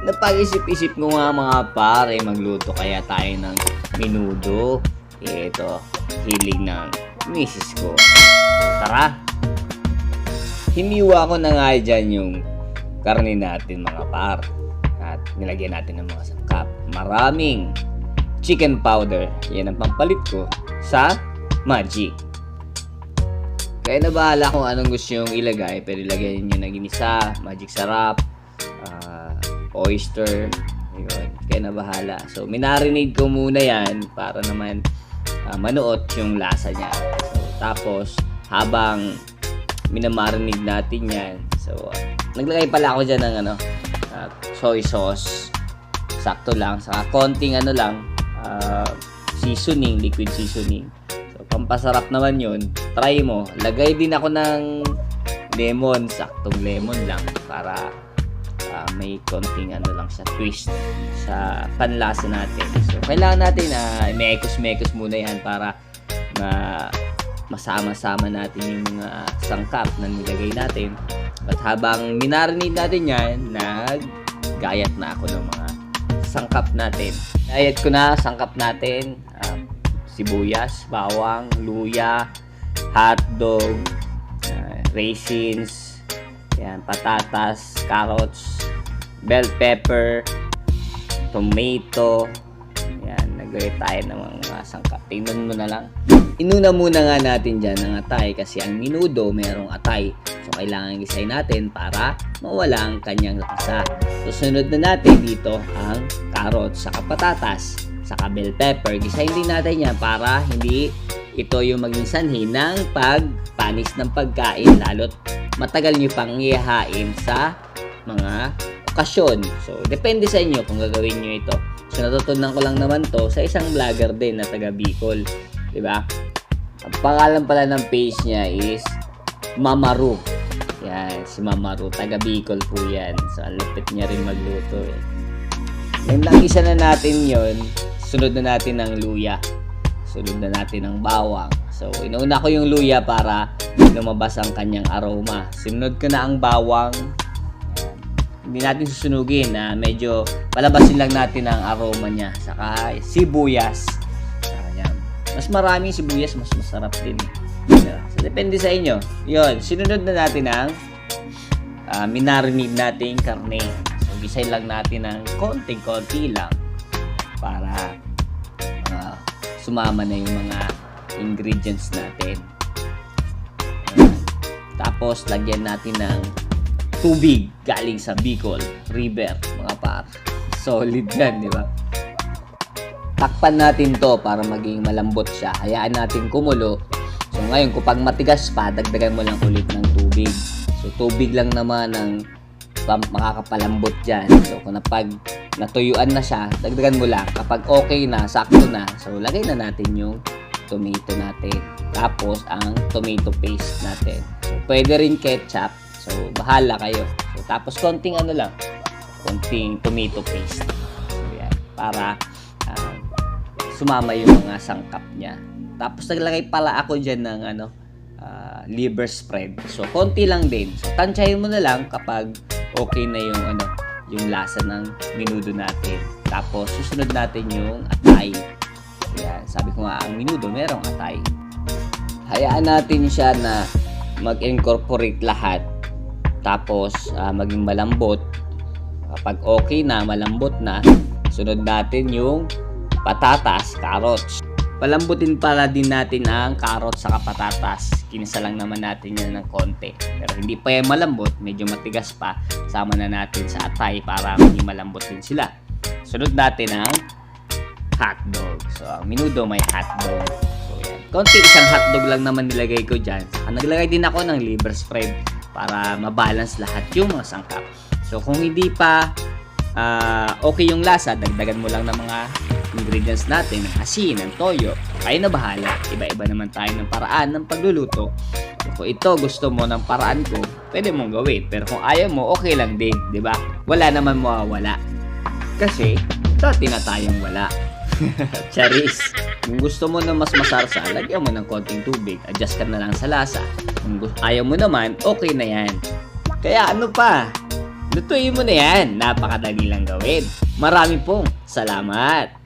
napag-isip-isip ko nga mga pare, magluto kaya tayo ng menudo. Ito, hilig ng misis ko. Tara! Hiniwa ko na nga dyan yung karne natin mga par. At nilagyan natin ng mga sangkap. Maraming chicken powder. Yan ang pampalit ko sa Magic. Kaya na bahala kung anong gusto yung ilagay. Pero ilagay nyo na ginisa, Magic Sarap, oyster. Yun. Kaya na bahala. So, minarinade ko muna yan para naman manuot yung lasa niya. So, tapos, habang minamarinade natin yan. So, naglagay pala ako dyan ng soy sauce. Sakto lang. Saka konting seasoning, liquid seasoning. So, pampasarap naman yun. Try mo. Lagay din ako ng lemon. Saktong lemon lang. Para may konting lang siya, twist sa panlasa natin. So, kailangan natin mekos-mekos muna yan para masama-sama natin yung mga sangkap na nilagay natin. At habang minarinate natin yan, naggayat na ako ng mga sangkap natin. Gayat ko na sangkap natin, sibuyas, bawang, luya, hotdog, raisins, yan, patatas, carrots, bell pepper, tomato. Yan, naglagay tayo ng mga sangkap. Tingnan mo na lang. Inuna muna nga natin dyan ng atay kasi ang menudo merong atay. So, kailangan gisayin natin para mawala ang kanyang lasa. Susunod na natin dito ang carrots, saka patatas, saka bell pepper. Gisayin din natin yan para hindi ito yung maging sanhi ng pagpanis ng pagkain, lalo't matagal nyo pang ihahain sa mga okasyon. So, depende sa inyo kung gagawin nyo ito. So, natutunan ko lang naman to sa isang vlogger din na taga Bicol. Diba? Ang pangalan pala ng page niya is Mama Ru. Yan, si Mama Ru. Taga Bicol po yan. So, ang lupit niya rin magluto eh. Yan lang, isa na natin yon. Sunod na natin ang luya. Sunod na natin ang bawang. So, inuuna ko yung luya para lumabas ang kanyang aroma. Sunod ko na ang bawang. Hindi natin susunugin na medyo palabasin lang natin ang aroma niya. Saka sibuyas. Ayan. Mas maraming sibuyas, mas masarap din. So, depende sa inyo. Yun, sinunod na natin ang minarinade nating karne. So, gisay lang natin ng konting-konti lang para sumama na yung mga ingredients natin. Ayan. Tapos, lagyan natin ng tubig galing sa Bicol River, mga par. Solid yan, di ba? Takpan natin to para maging malambot siya. Hayaan natin kumulo. So ngayon, kung matigas pa, dagdagan mo lang ulit ng tubig. So tubig lang naman ang makakapalambot dyan. So kung natuyuan na siya, dagdagan mo lang. Kapag okay na, sakto na, so lagay na natin yung tomato natin. Tapos ang tomato paste natin. So pwede rin ketchup. So, bahala kayo. So, tapos, konting konting tomato paste. So, yan. Para sumama yung mga sangkap niya. Tapos, naglagay pala ako dyan ng liver spread. So, konti lang din. So, tansyahin mo na lang kapag okay na yung lasa ng menudo natin. Tapos, susunod natin yung atay. Yan. Sabi ko nga, ang menudo merong atay. Hayaan natin siya na mag-incorporate lahat. Tapos, maging malambot. Kapag okay na, malambot na, sunod natin yung patatas, carrots. Palambutin pala din natin ang carrots sa patatas. Kinisa lang naman natin yan ng konti. Pero hindi pa yan malambot, medyo matigas pa. Sama na natin sa atay para maging malambot din sila. Sunod natin ang hotdog. So, ang menudo may hotdog. So, yan. Konti, isang hotdog lang naman nilagay ko dyan. Saka naglagay din ako ng liver spread para mabalance lahat yung mga sangkap. So, kung hindi pa okay yung lasa, dagdagan mo lang ng mga ingredients natin, ng asin, ng toyo. Kayo na bahala. Iba-iba naman tayo ng paraan ng pagluluto. So, kung ito gusto mo ng paraan ko, pwede mong gawin. Pero kung ayaw mo, okay lang din. Diba? Wala naman mawawala. Kasi, dati na tayong wala. Charis. Kung gusto mo na mas masarsa, lagyan mo ng konting tubig. Adjust ka na lang sa lasa. Kung ayaw mo naman, okay na yan. Kaya ano pa? Lutuin mo na yan. Napakadali lang gawin. Marami pong salamat.